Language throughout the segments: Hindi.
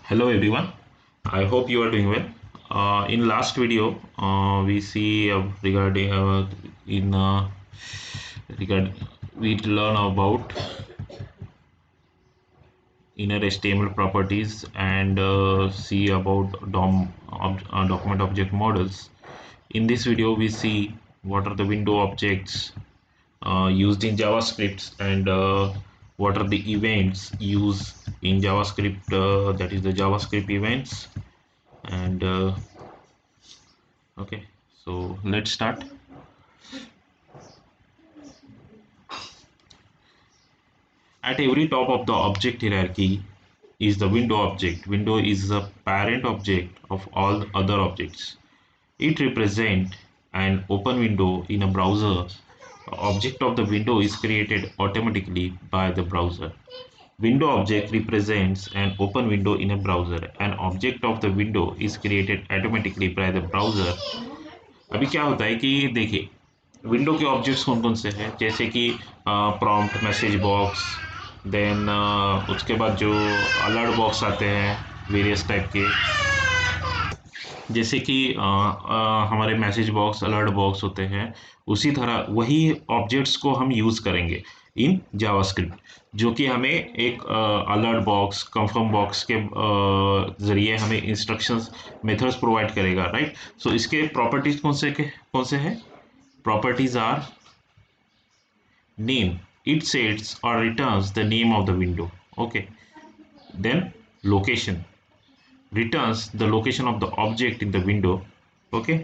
Hello everyone. I hope you are doing well. In last video, we see regarding in regard we learn about inner HTML properties and see about document object models. In this video, we see what are the window objects used in JavaScript and what are the events used in JavaScript. That is the JavaScript events and okay, so let's start. At every top of the object hierarchy is the window object. Window is the parent object of all other objects. It represents an open window in a browser. Object of the window is created automatically by the browser. Window object represents an open window in a browser. An object of the window is created automatically by the browser. अभी क्या होता है कि देखिए विंडो के ऑब्जेक्ट्स कौन कौन से हैं, जैसे कि प्रॉम्प्ट, मैसेज बॉक्स, देन उसके बाद जो अलर्ट बॉक्स आते हैं वेरियस टाइप के, जैसे कि हमारे मैसेज बॉक्स, अलर्ट बॉक्स होते हैं, उसी तरह वही ऑब्जेक्ट्स को हम यूज़ करेंगे इन जावास्क्रिप्ट, जो कि हमें एक अलर्ट बॉक्स, कंफर्म बॉक्स के ज़रिए हमें इंस्ट्रक्शंस, मेथड्स प्रोवाइड करेगा, राइट। सो इसके प्रॉपर्टीज कौन से हैं? Properties are name. It sets or returns the name of the window. Okay. Then location. Returns the location of the object in the window. Okay.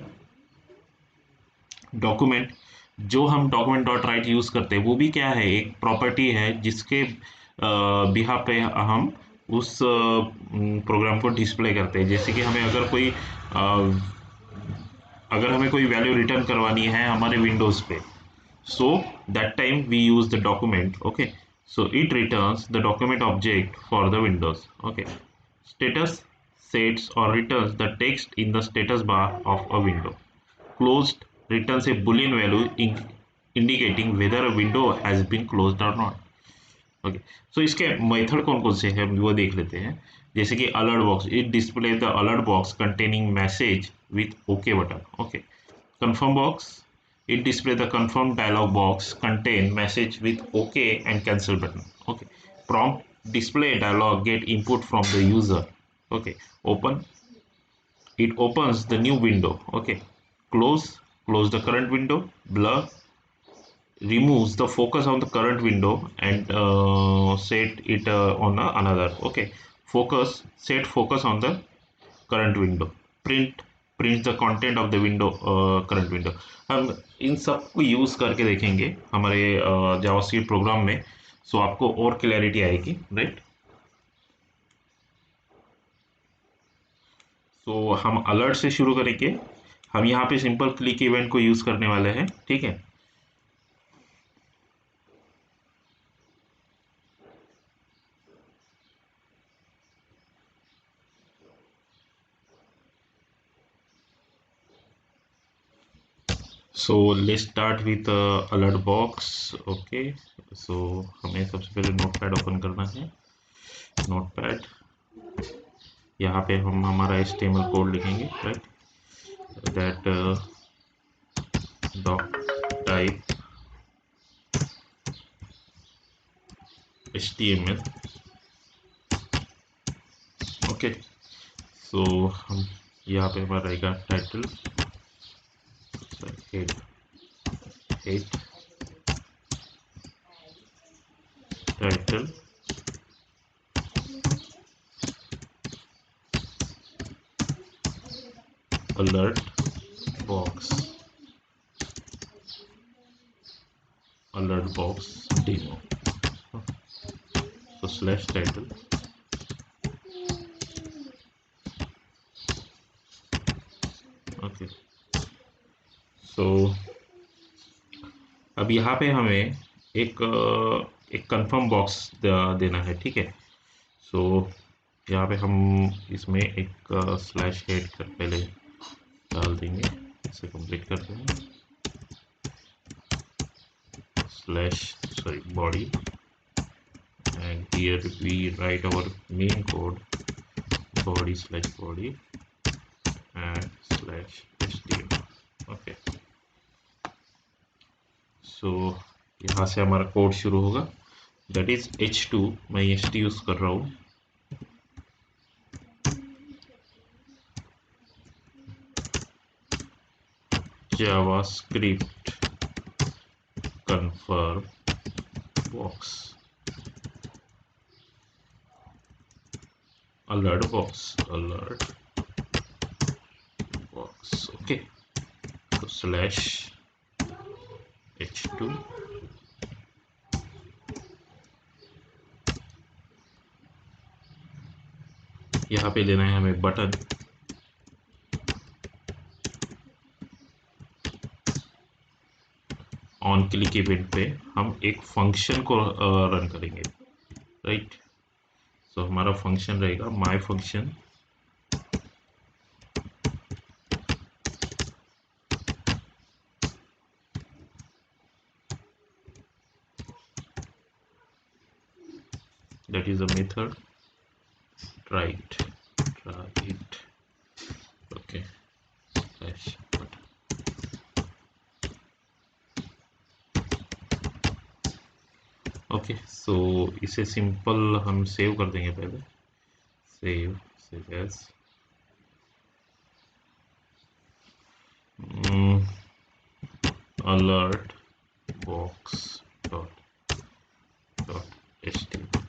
Document. जो हम document dot write यूज करते हैं वो भी क्या है, एक प्रॉपर्टी है जिसके बिहा पे हम उस प्रोग्राम को डिस्प्ले करते हैं। जैसे कि हमें अगर हमें कोई वैल्यू रिटर्न करवानी है हमारे विंडोज पे, so that time we use the document. Okay, so it returns the document object for the windows. Okay, status sets or returns the text in the status bar of a window. Closed returns a boolean value indicating whether a window has been closed or not. Okay, so इसके मेथड कौन कौन से हैं वो देख लेते हैं। जैसे कि alert box, it display the alert box containing message with okay button. Okay, confirm box, it display the confirm dialog box contain message with OK and cancel button. Okay, prompt display dialog get input from the user. Okay, open, it opens the new window. Okay, close the current window. Blur removes the focus on the current window and set it on another. Okay, set focus on the current window. Prints the content of the window, current window. हम इन सब को यूज करके देखेंगे हमारे जावास्क्रिप्ट प्रोग्राम में, सो आपको और क्लैरिटी आएगी, राइट। सो हम अलर्ट से शुरू करेंगे। हम यहाँ पे सिंपल क्लिक इवेंट को यूज करने वाले हैं, ठीक है। So let's start with alert box. Okay, so हमें सबसे पहले नोटपैड ओपन करना है। नोटपैड, यहाँ पे हम हमारा HTML कोड लिखेंगे, right. That doc type HTML। Okay, so हम यहाँ पे हमारा रहेगा title, head title, alert box demo, तो स्लैश टाइटल। ओके, सो अब यहाँ पे हमें एक कंफर्म बॉक्स देना है, ठीक है। सो यहाँ पे हम इसमें एक स्लैश हेड कर पहले डाल देंगे, इसे कंप्लीट करते हैं। body, and here we write our main code, body and /html. Okay, so यहाँ से हमारा कोड शुरू होगा, दैट इज h2, मैं ht यूज कर रहा हूँ। JavaScript confirm box, alert box, okay, तो /h2 यहाँ पे लेना है हमें बटन, ऑन क्लिक इवेंट पे हम एक फंक्शन को रन करेंगे, राइट। सो हमारा फंक्शन रहेगा my function that is a method try it, okay, button. Okay, so इसे सिंपल हम सेव कर देंगे पहले, save as alert box dot html।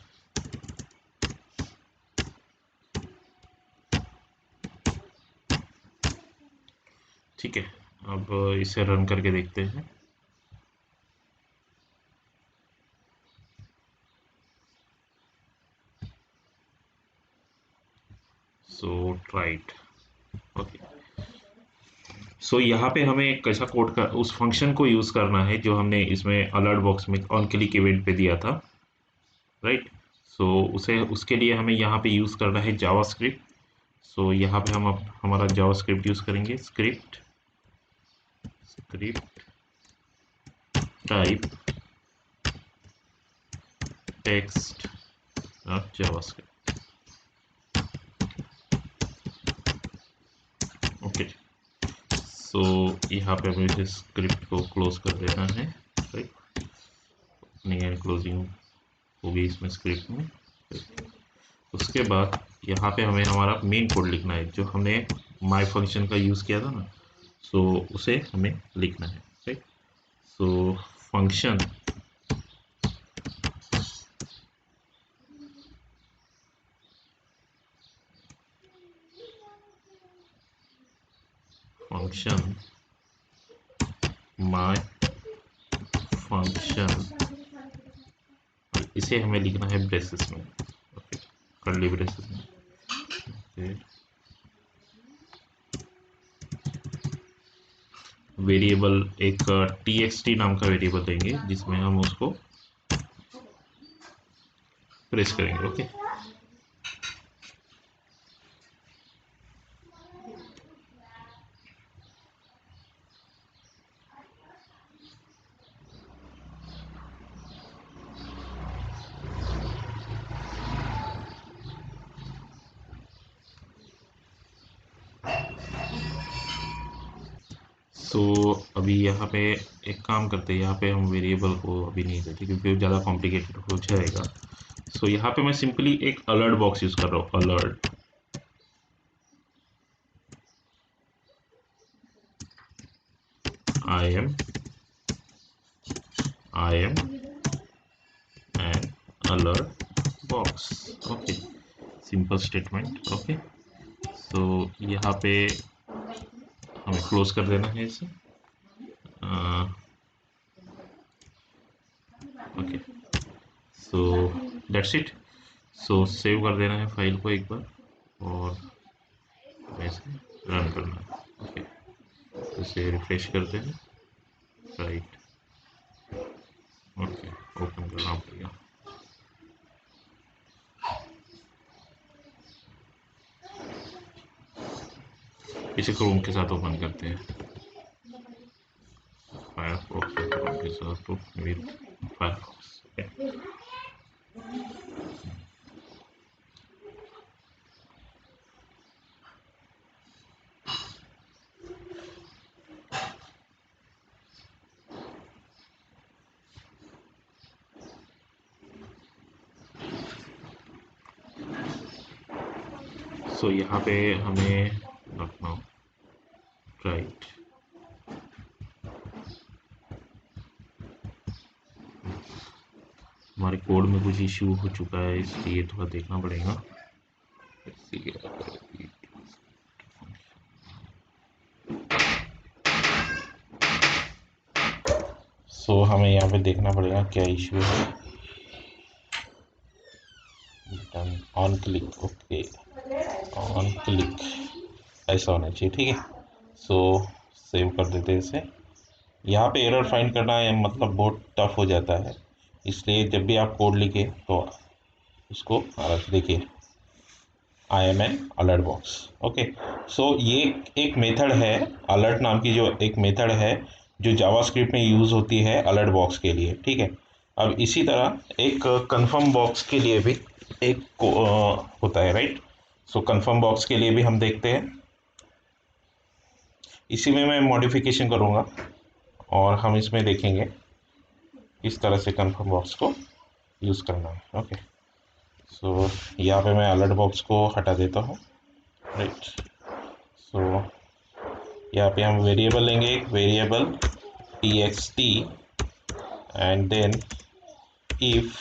ठीक है, अब इसे रन करके देखते हैं। सो ट्राइड, ओके, सो यहाँ पे हमें एक कैसा कोड का उस फंक्शन को यूज करना है जो हमने इसमें अलर्ट बॉक्स में ऑन क्लिक इवेंट पे दिया था, राइट। सो उसे उसके लिए हमें यहाँ पे यूज करना है जावास्क्रिप्ट। सो यहाँ पे हम हमारा जावास्क्रिप्ट यूज करेंगे, script type text JavaScript, okay. So यहाँ पे हमें इस स्क्रिप्ट को क्लोज कर देना है, राइट, ओपनिंग एंड क्लोजिंग होगी इसमें स्क्रिप्ट में। उसके बाद यहाँ पे हमें हमारा मेन कोड लिखना है जो हमने माय फंक्शन का यूज़ किया था ना, सो उसे हमें लिखना है, right. So function my function, इसे हमें लिखना है ब्रेसेस में, ओके, कर्ली ब्रेसेस में, ओके। वेरिएबल एक txt नाम का वेरिएबल देंगे जिसमें हम उसको प्रेस करेंगे, ओके। सो अभी यहाँ पे एक काम करते हैं, यहाँ पे हम वेरिएबल को अभी नहीं देते क्योंकि ज़्यादा कॉम्प्लिकेटेड हो जाएगा। सो यहाँ पे मैं सिंपली एक अलर्ट बॉक्स यूज कर रहा हूँ, alert I am an alert box, okay, simple statement, okay. So यहाँ पे हमें क्लोज कर देना है इसे, okay. So that's it. So save कर देना है फाइल को एक बार और वैसे रन करना है, ओके। इसे रिफ्रेश करते हैं, राइट, ओके, ओपन करना पड़ेगा। इसे क्रोम के साथ ओपन करते हैं, फायरफॉक्स क्रोम के साथ विद फायरफॉक्स, सो यहाँ पे हमें रखना राइट। हमारे कोड में कुछ इश्यू हो चुका है, इसलिए थोड़ा देखना पड़ेगा। सो हमें यहाँ पे देखना पड़ेगा क्या इश्यू है। On click, okay, on click ऐसा होना चाहिए, ठीक है। सो सेव कर देते हैं इसे। यहाँ पे एरर फाइंड करना है मतलब बहुत टफ हो जाता है, इसलिए जब भी आप कोड लिखे तो उसको देखिए I am an alert box, okay. So ये एक मेथड है, अलर्ट नाम की जो एक मेथड है जो जावास्क्रिप्ट में यूज़ होती है अलर्ट बॉक्स के लिए, ठीक है। अब इसी तरह एक कंफर्म बॉक्स के लिए भी एक होता है, राइट। सो कंफर्म बॉक्स के लिए भी हम देखते हैं, इसी में मैं मॉडिफिकेशन करूँगा और हम इसमें देखेंगे किस तरह से कंफर्म बॉक्स को यूज़ करना है, ओके। सो यहाँ पे मैं अलर्ट बॉक्स को हटा देता हूँ, राइट। सो यहाँ पे हम वेरिएबल लेंगे, एक variable txt and then if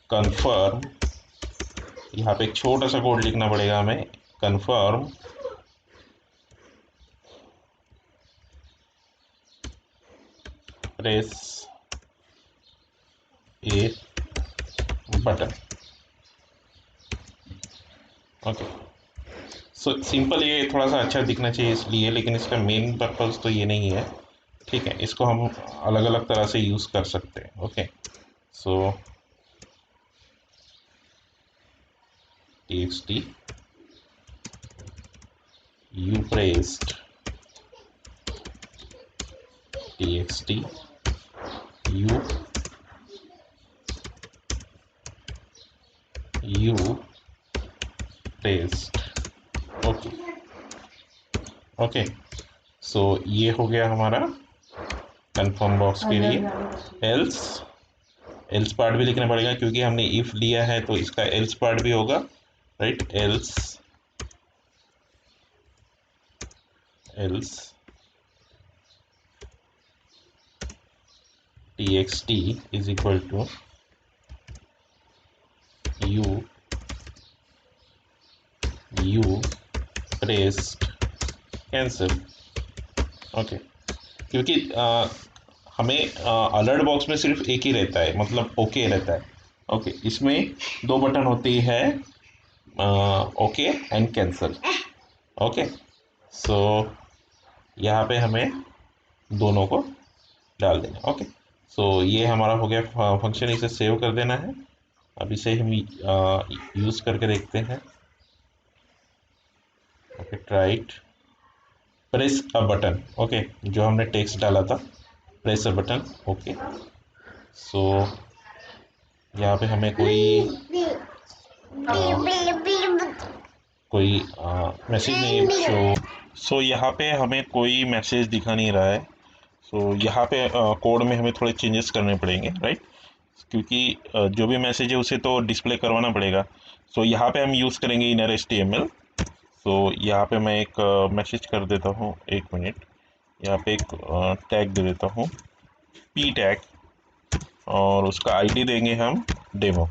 confirm, यहाँ पे एक छोटा सा कोड लिखना पड़ेगा हमें, confirm press a button, okay. So simple, ये थोड़ा सा अच्छा दिखना चाहिए इसलिए, लेकिन इसका मेन पर्पज़ तो ये नहीं है, ठीक है। इसको हम अलग अलग तरह से यूज़ कर सकते हैं, okay. So txt you pressed txt you pressed, okay okay. So ये हो गया हमारा कंफर्म बॉक्स के लिए। एल्स पार्ट भी लिखना पड़ेगा क्योंकि हमने इफ लिया है तो इसका एल्स पार्ट भी होगा, right. Else txt is equal to you pressed cancel, okay. क्योंकि हमें अलर्ट बॉक्स में सिर्फ एक ही रहता है, मतलब ओके रहता है, ओके। इसमें दो बटन होती है, okay and cancel, okay. So यहाँ पे हमें दोनों को डाल देना, ओके। सो ये हमारा हो गया फंक्शन, इसे सेव कर देना है। अब इसे हम यूज़ करके देखते हैं, okay. Try it press a button, okay, जो हमने टेक्स्ट डाला था, press a button, okay. So यहाँ पे हमें कोई मैसेज नहीं शो, सो यहाँ पे हमें कोई मैसेज दिखा नहीं रहा है। सो यहाँ पे कोड में हमें थोड़े चेंजेस करने पड़ेंगे, राइट। क्योंकि जो भी मैसेज है उसे तो डिस्प्ले करवाना पड़ेगा। सो यहाँ पे हम यूज़ करेंगे इनर HTML। सो यहाँ पे मैं एक मैसेज कर देता हूँ, एक मिनट। यहाँ पे एक टैग दे देता हूँ, p टैग, और उसका आईडी देंगे हम डेमो,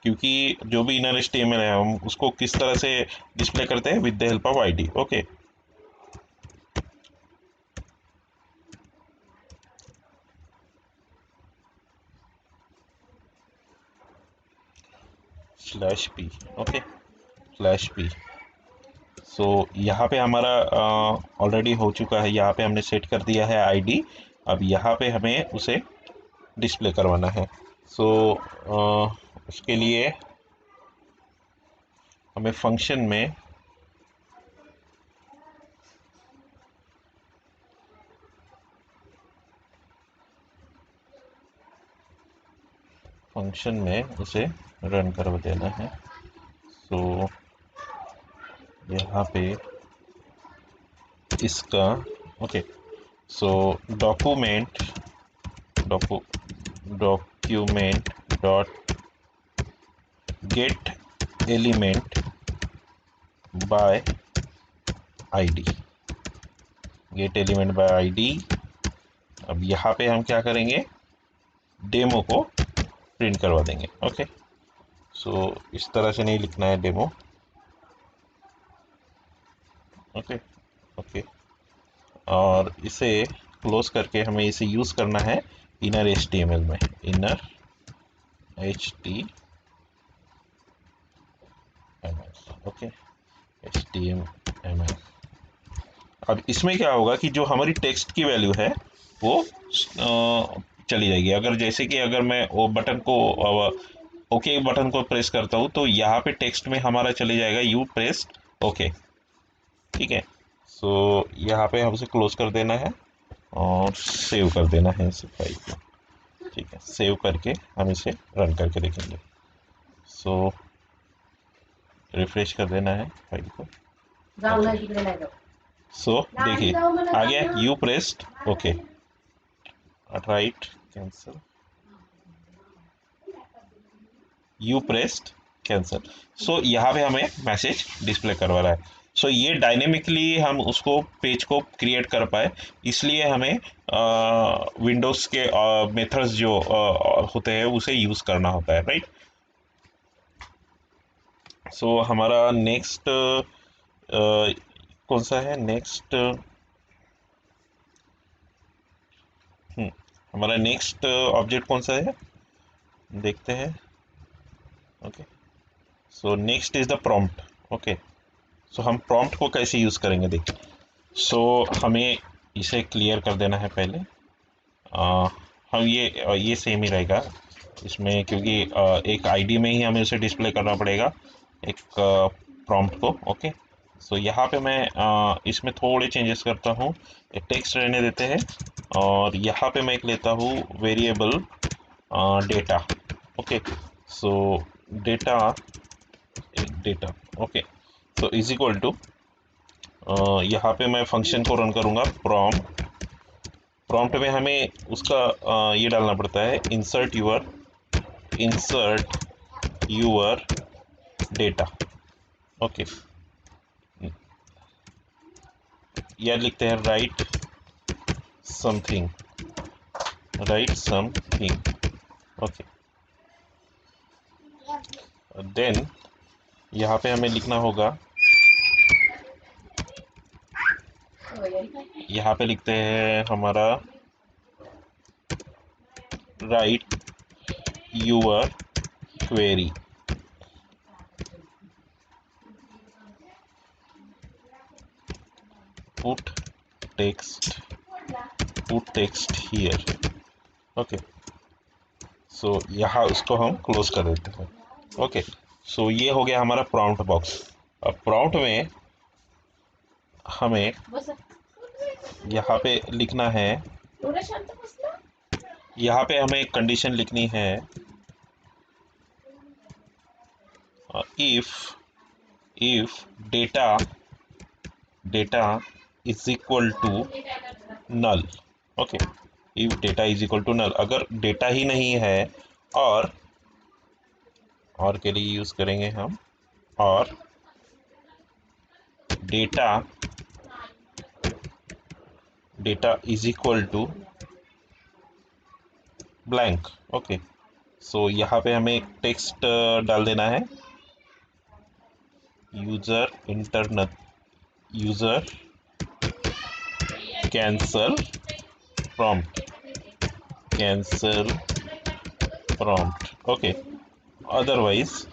क्योंकि जो भी इनर HTML है हम उसको किस तरह से डिस्प्ले करते हैं, with the help of ID, okay. /p, okay, /p। सो यहाँ पे हमारा ऑलरेडी हो चुका है, यहाँ पे हमने सेट कर दिया है आईडी। अब यहाँ पे हमें उसे डिस्प्ले करवाना है। सो उसके लिए हमें फंक्शन में उसे रन करवा देना है। सो यहाँ पे इसका, okay. So document dot gate element by ID, gate element by ID. अब यहाँ पे हम क्या करेंगे, डेमो को प्रिंट करवा देंगे। ओके, सो इस तरह से नहीं लिखना है डेमो। ओके ओके, और इसे क्लोज करके हमें इसे यूज़ करना है इनर HTML में, इनर HTML। Okay, HTML। अब इसमें क्या होगा कि जो हमारी टेक्स्ट की वैल्यू है वो चली जाएगी। अगर जैसे कि अगर मैं वो बटन को ओके बटन को प्रेस करता हूँ तो यहाँ पे टेक्स्ट में हमारा चले जाएगा यू प्रेस्ड ओके। ठीक है, सो यहाँ पे हमसे क्लोज कर देना है और सेव कर देना है इस फाइल को। ठीक है, सेव करके हम इसे रन करके देखेंगे। सो रिफ्रेश कर देना है फाइल को। सो देखिए आ गया you pressed okay, right cancel, you pressed cancel. So यहाँ पे हमें मैसेज डिस्प्ले करवा रहा है। सो ये डायनेमिकली हम उसको पेज को क्रिएट कर पाए, इसलिए हमें विंडोज़ के मेथड्स जो होते हैं उसे यूज़ करना होता है, राइट। सो हमारा नेक्स्ट कौन सा है, नेक्स्ट हमारा नेक्स्ट ऑब्जेक्ट कौन सा है देखते हैं। Okay, so next is the prompt. Okay, so हम प्रॉम्प्ट को कैसे यूज़ करेंगे देखिए। सो हमें इसे क्लियर कर देना है पहले। हम ये सेम ही रहेगा इसमें, क्योंकि एक आईडी में ही हमें उसे डिस्प्ले करना पड़ेगा एक प्रॉम्प्ट को। ओके, सो यहाँ पे मैं इसमें थोड़े चेंजेस करता हूँ, एक टेक्स्ट रहने देते हैं और यहाँ पे मैं एक लेता हूँ variable data. Okay, so data data okay, so is equal to यहाँ पे मैं फंक्शन को रन करूँगा प्रॉम्प्ट। प्रॉम्प्ट में हमें उसका ये डालना पड़ता है इंसर्ट यूर डेटा। ओके, या लिखते हैं राइट समथिंग। ओके, देन यहाँ पे हमें लिखना होगा, यहाँ पे लिखते हैं हमारा write your query. Put text here. Okay, so यहाँ उसको हम क्लोज कर देते हैं। ओके, सो ये हो गया हमारा प्रॉम्प्ट बॉक्स। अब प्रॉम्प्ट में हमें यहाँ पे लिखना है, यहाँ पे हमें एक कंडीशन लिखनी है, if data is equal to null. Okay, if data is equal to null, अगर डेटा ही नहीं है और के लिए यूज करेंगे हम, और data is equal to blank. Okay, so यहाँ पे हमें एक टेक्स्ट डाल देना है, user cancel prompt. Okay, otherwise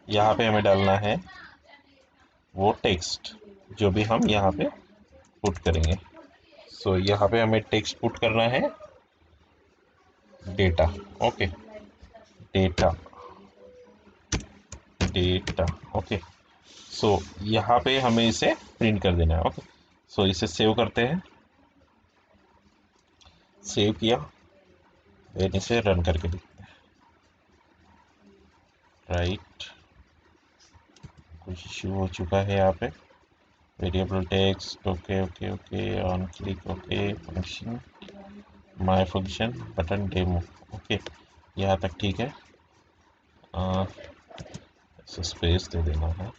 यहाँ पे हमें डालना है वो टेक्स्ट जो भी हम यहाँ पे पुट करेंगे। सो यहाँ पे हमें टेक्स्ट पुट करना है data. Okay, data okay, so यहाँ पे हमें इसे प्रिंट कर देना है। ओके, सो इसे सेव करते हैं, सेव किया, देन इसे रन करके देखते हैं। राइट, कुछ इश्यू हो चुका है यहाँ पे, variable text okay okay okay, on click okay, function my function button demo. Okay, यहाँ तक ठीक है, स्पेस दे देना है।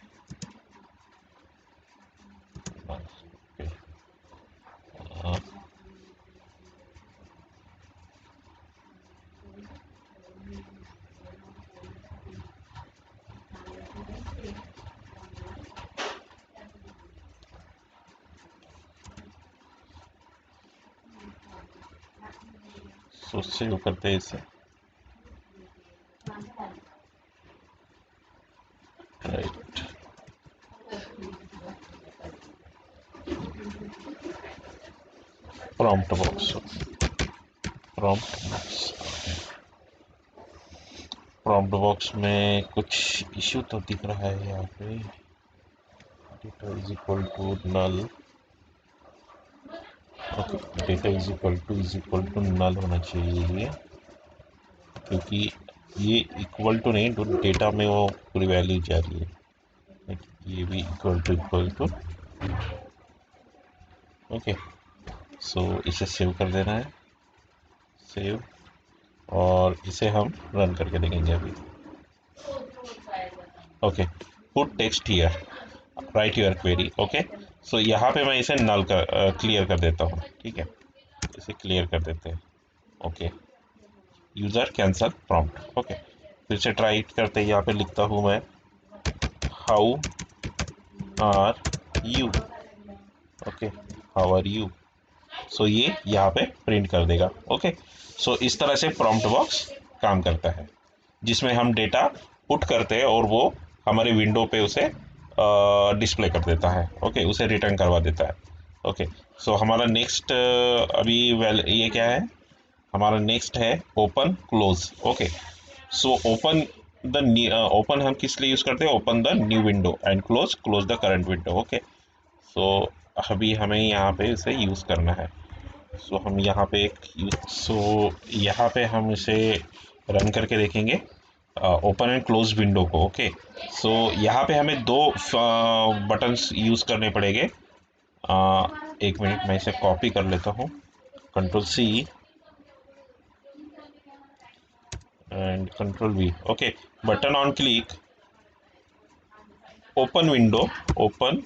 सो सेव करते हैं इसे, right. Prompt box, prompt box में कुछ इश्यू तो दिख रहा है यहाँ पे। Data is equal to null, okay, data is equal to null होना चाहिए ये, क्योंकि ये इक्वल टू नहीं, तो डेटा में वो पूरी वैल्यू जा रही है। ये भी इक्वल टू, ओके। सो इसे सेव कर देना है, सेव, और इसे हम रन करके देखेंगे अभी। Okay, put text here, write your query, okay. So यहाँ पे मैं इसे नल कर क्लियर कर देता हूँ, ठीक है, इसे क्लियर कर देते हैं, okay. User cancel prompt, okay. फिर से ट्राई करते हैं, यहाँ पे लिखता हूँ मैं how are you, okay, how are you. So ये यहाँ पे प्रिंट कर देगा, ओके। सो इस तरह से प्रॉम्प्ट बॉक्स काम करता है, जिसमें हम डेटा पुट करते हैं और वो हमारे विंडो पे उसे डिस्प्ले कर देता है, ओके, उसे रिटर्न करवा देता है, ओके। सो हमारा नेक्स्ट अभी ये क्या है, हमारा नेक्स्ट है open close, okay. So open the open हम किस लिए यूज़ करते हैं, open the new window, and close the current window, okay. So अभी हमें यहाँ पे इसे यूज़ करना है। सो हम यहाँ पे यहाँ पे हम इसे रन करके देखेंगे, ओपन एंड क्लोज विंडो को, ओके। सो यहाँ पे हमें दो बटन्स यूज़ करने पड़ेंगे। एक मिनट, मैं इसे कॉपी कर लेता हूँ, Ctrl+C and Ctrl+V, okay. Button on click, open window, open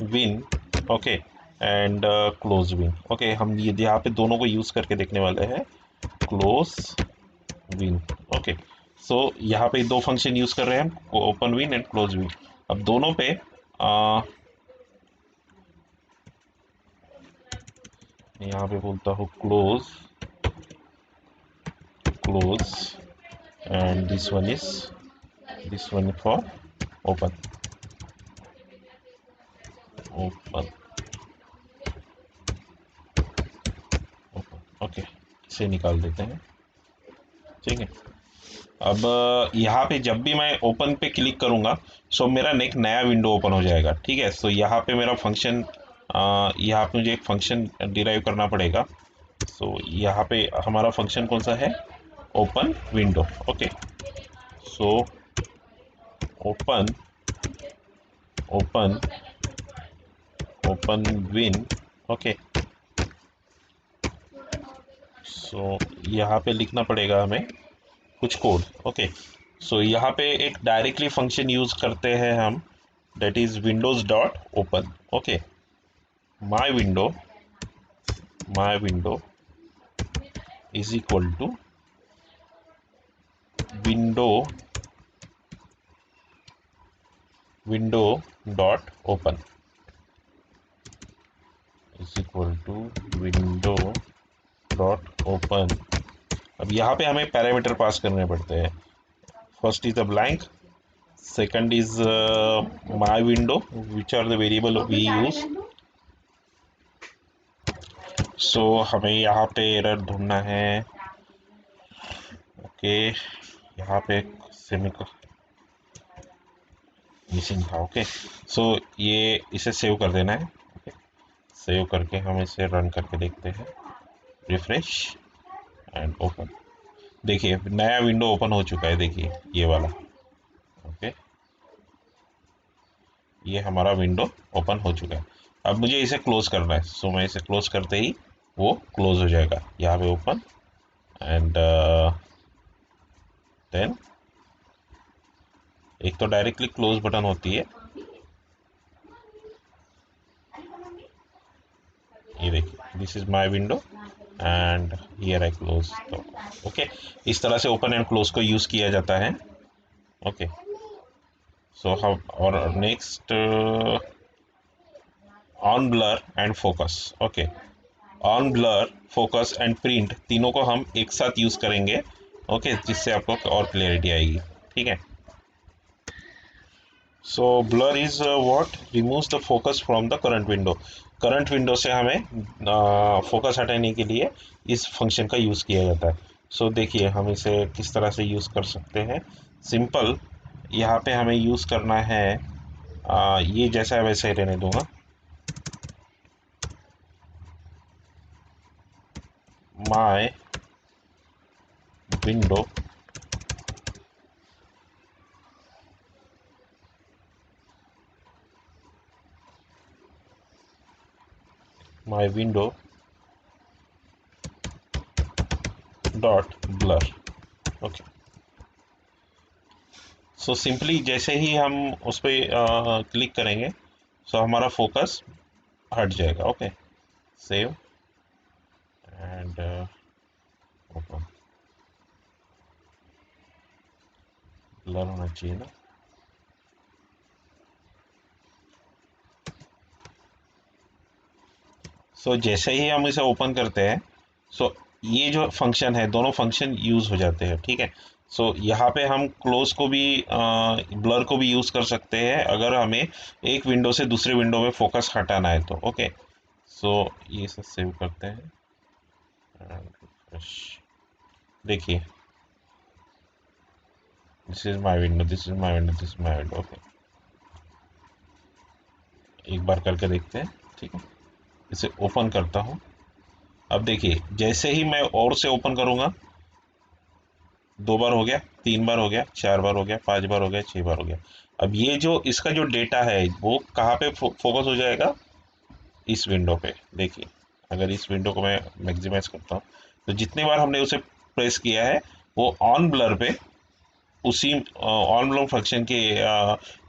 win, okay, and close win, okay. हम ये यहाँ पे दोनों को यूज़ करके देखने वाले हैं, क्लोज विन, ओके। सो यहाँ पे दो फंक्शन यूज़ कर रहे हैं हम, open win and close win. अब दोनों पे यहाँ पे बोलता हूँ close and this one for open, okay. इसे निकाल देते हैं, ठीक है। अब यहाँ पे जब भी मैं ओपन पे क्लिक करूँगा, सो मेरा एक नया विंडो ओपन हो जाएगा, ठीक है। सो यहाँ पे मेरा फंक्शन, यहाँ पे मुझे एक फंक्शन डिराइव करना पड़ेगा। सो यहाँ पे हमारा फंक्शन कौन सा है, open window, okay. So open open open win, okay. So यहाँ पे लिखना पड़ेगा हमें कुछ कोड, ओके। सो यहाँ पे एक डायरेक्टली फंक्शन यूज़ करते हैं हम, that is windows dot open, okay। my window is equal to window dot open is equal to window dot open। अब यहाँ पे हमें पैरामीटर पास करने पड़ते हैं। First is the blank, second is my window, which are the variable we use। सो हमें यहाँ पे एरर ढूंढना है, ओके। यहाँ पे मिसिंग था, ओके। सो ये इसे सेव कर देना है, ओके। सेव करके हम इसे रन करके देखते हैं, रिफ्रेश एंड ओपन। देखिए नया विंडो ओपन हो चुका है, देखिए ये वाला, ओके। ये हमारा विंडो ओपन हो चुका है। अब मुझे इसे क्लोज करना है, सो मैं इसे क्लोज करते ही वो क्लोज हो जाएगा। यहाँ पे ओपन एंड देन एक तो डायरेक्टली क्लोज बटन होती है, ये देखिए, this is my window and here I close, तो ओके। इस तरह से ओपन एंड क्लोज को यूज़ किया जाता है ओके, सो हम और next on blur and focus. Okay, on blur, focus and print तीनों को हम एक साथ यूज करेंगे। ओके, जिससे आपको और क्लियरिटी आएगी। ठीक है। So blur is what removes the focus from the current window. Current window से हमें फोकस हटाने के लिए इस फंक्शन का यूज़ किया जाता है। सो देखिए हम इसे किस तरह से यूज़ कर सकते हैं। सिंपल, यहाँ पे हमें यूज़ करना है ये जैसा है वैसे ही रहने दूंगा। My window my window dot blur. Okay, so simply जैसे ही हम उस पर क्लिक करेंगे, सो हमारा फोकस हट जाएगा। Okay, save and open. Blur होना चाहिए ना। सो जैसे ही हम इसे ओपन करते हैं, सो ये जो फंक्शन है, दोनों फंक्शन यूज़ हो जाते हैं। ठीक है। सो यहाँ पे हम क्लोज को भी, ब्लर को भी यूज़ कर सकते हैं अगर हमें एक विंडो से दूसरे विंडो में फोकस हटाना है तो। ओके, सो ये सब सेव करते हैं। देखिए, this is my window, this is my window, this is my window. Okay, एक बार करके देखते हैं। ठीक है, इसे ओपन करता हूँ। अब देखिए, जैसे ही मैं और से ओपन करूँगा, 2 बार हो गया, 3 बार हो गया, 4 बार हो गया, 5 बार हो गया, 6 बार हो गया। अब ये जो इसका जो डेटा है वो कहाँ पे फोकस हो जाएगा? इस विंडो पे। देखिए, अगर इस विंडो को मैं मैक्सिमाइज करता हूँ, तो जितने बार हमने उसे प्रेस किया है वो ऑन ब्लर पे, उसी ऑन ब्लर फंक्शन के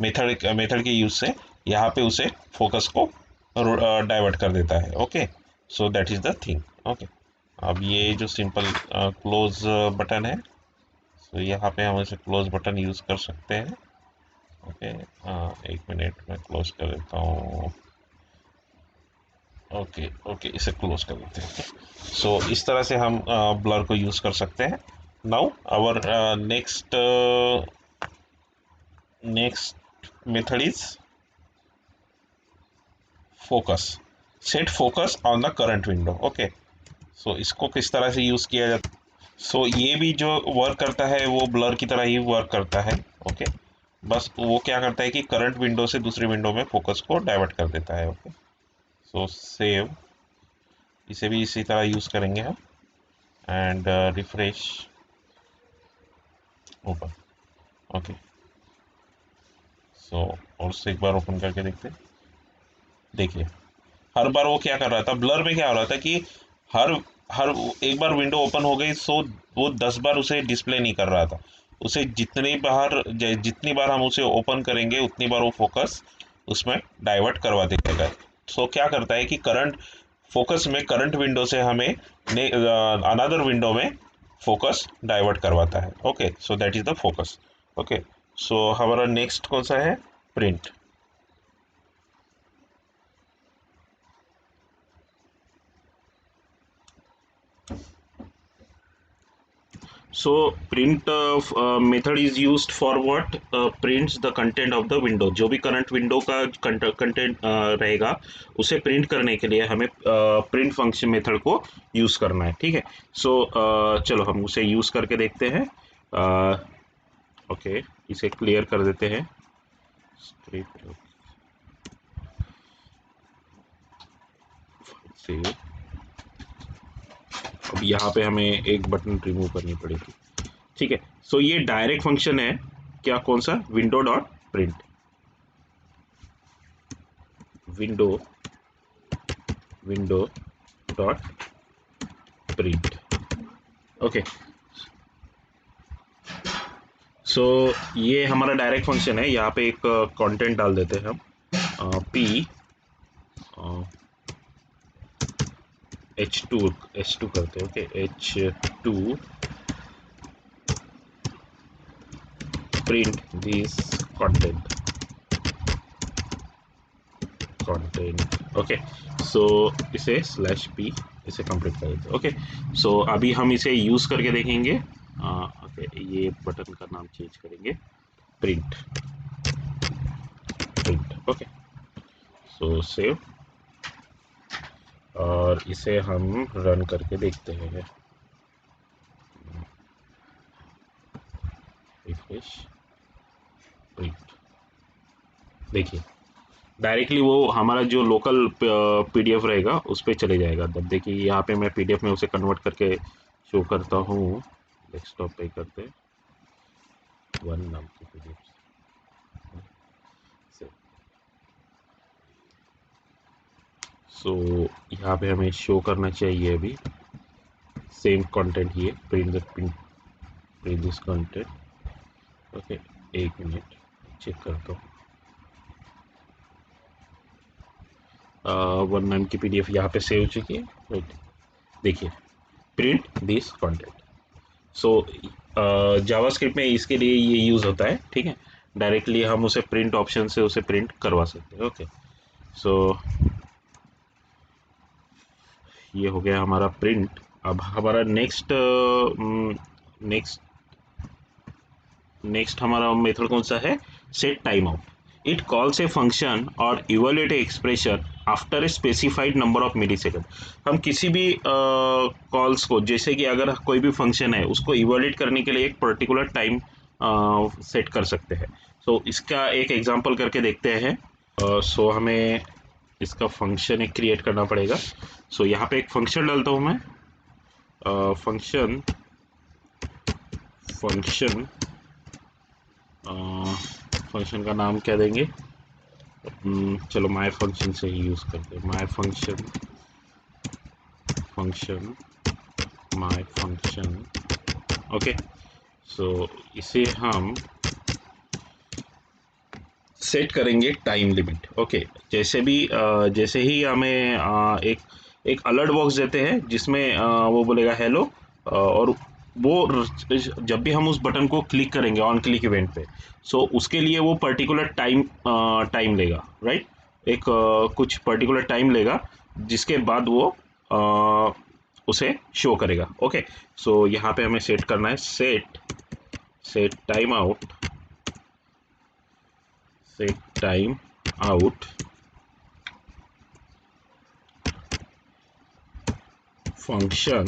मेथड के यूज से यहाँ पे उसे फोकस को डाइवर्ट कर देता है। Okay, so that is the thing. Okay, अब ये जो सिंपल क्लोज बटन है, तो यहाँ पे हम इसे क्लोज बटन यूज़ कर सकते हैं। ओके, 1 मिनट में क्लोज कर देता हूँ। ओके ओके, इसे क्लोज कर देते हैं। सो इस तरह से हम ब्लर को यूज़ कर सकते हैं। Now our next method is focus. Set focus on the current window. Okay, so इसको किस तरह से यूज़ किया जाता है? सो ये भी जो वर्क करता है वो ब्लर की तरह ही वर्क करता है। ओके, बस वो क्या करता है कि करंट विंडो से दूसरी विंडो में फोकस को डाइवर्ट कर देता है। ओके, सो सेव, इसे भी इसी तरह यूज़ करेंगे हम। And refresh, open. ओके, सो और से एक बार ओपन करके देखते हैं। देखिए, हर बार वो क्या कर रहा था, ब्लर में क्या हो रहा था कि हर हर एक बार विंडो ओपन हो गई, सो वो 10 बार उसे डिस्प्ले नहीं कर रहा था। उसे जितनी बार हम उसे ओपन करेंगे उतनी बार वो फोकस उसमें डाइवर्ट करवा देगा। सो क्या करता है कि करंट फोकस में करंट विंडो से हमें अनदर विंडो में फोकस डाइवर्ट करवाता है। Okay, so that is the focus. Okay, so हमारा नेक्स्ट कौन सा है? Print. So print method is used for what? Prints the content of the window। जो भी करंट विंडो का कंटेंट रहेगा उसे प्रिंट करने के लिए हमें प्रिंट फंक्शन मेथड को यूज़ करना है। ठीक है। सो चलो हम उसे यूज़ करके देखते हैं। ओके, इसे क्लियर कर देते हैं। स्क्रिप्ट से अब यहाँ पे हमें एक बटन रिमूव करनी पड़ेगी। ठीक है। सो ये डायरेक्ट फंक्शन है। क्या? कौन सा? Window dot print. Window window dot print. Okay, so ये हमारा डायरेक्ट फंक्शन है। यहाँ पे एक कंटेंट डाल देते हैं हम। पी H2 करते हैं। Okay, H2 print this content okay. So इसे /p इसे कंप्लीट कर देते हैं। ओके, सो अभी हम इसे यूज करके देखेंगे। ओके, ये बटन का नाम चेंज करेंगे, प्रिंट। ओके, सो सेव, और इसे हम रन करके देखते हैं। रिफ्रेश, प्रिंट, देखिए डायरेक्टली वो हमारा जो लोकल पीडीएफ रहेगा उस पर चले जाएगा। तब देखिए यहाँ पे मैं पीडीएफ में उसे कन्वर्ट करके शो करता हूँ। डेस्कटॉप पे करते वन नाम की पीडीएफ से। सो यहाँ पे हमें शो करना चाहिए अभी सेम कंटेंट, ये प्रिंट दिस कंटेंट। ओके, एक मिनट चेक करता हूँ। वन नाम की पीडीएफ यहाँ पे सेव हो चुकी है। राइट, देखिए print this content. So JavaScript में इसके लिए ये यूज़ होता है। ठीक है, डायरेक्टली हम उसे प्रिंट ऑप्शन से उसे प्रिंट करवा सकते हैं। ओके, सो ये हो गया हमारा प्रिंट। अब हमारा नेक्स्ट हमारा मेथड कौन सा है? Set time out. It calls a function और evaluate a expression after a specified number of millisecond. हम किसी भी कॉल्स को, जैसे कि अगर कोई भी फंक्शन है उसको इवैल्यूएट करने के लिए एक पर्टिकुलर टाइम सेट कर सकते हैं। सो इसका एक एग्जांपल करके देखते हैं। सो हमें इसका फंक्शन एक क्रिएट करना पड़ेगा। सो यहाँ पे एक फंक्शन डालता हूँ मैं। फंक्शन का नाम क्या देंगे? चलो माय फंक्शन से ही यूज करते हैं। My function okay. सो इसे हम सेट करेंगे टाइम लिमिट। ओके, जैसे ही हमें एक अलर्ट बॉक्स देते हैं जिसमें वो बोलेगा हेलो, और वो जब भी हम उस बटन को क्लिक करेंगे ऑन क्लिक इवेंट पे, सो उसके लिए वो पर्टिकुलर टाइम लेगा। राइट, एक कुछ पर्टिकुलर टाइम लेगा जिसके बाद वो उसे शो करेगा। ओके, सो यहाँ पे हमें सेट करना है set time out function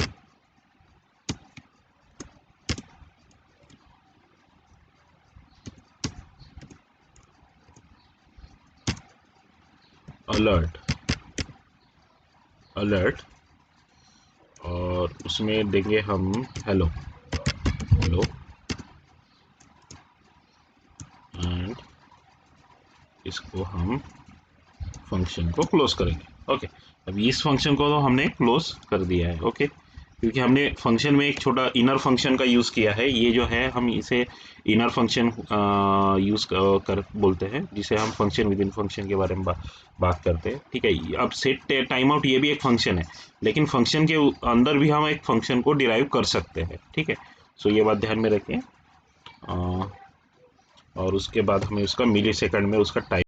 alert, और उसमें देंगे हम हेलो एंड इसको हम फंक्शन को क्लोज करेंगे। ओके, अब इस फंक्शन को तो हमने क्लोज कर दिया है। ओके, क्योंकि हमने फंक्शन में एक छोटा इनर फंक्शन का यूज़ किया है। ये जो है हम इसे इनर फंक्शन यूज़ कर बोलते हैं, जिसे हम फंक्शन विद इन फंक्शन के बारे में बात करते हैं। ठीक है, अब सेट टाइम आउट ये भी एक फंक्शन है, लेकिन फंक्शन के अंदर भी हम एक फंक्शन को डिराइव कर सकते हैं। ठीक है, सो ये बात ध्यान में रखें। और उसके बाद हमें उसका मिली सेकंड में उसका टाइम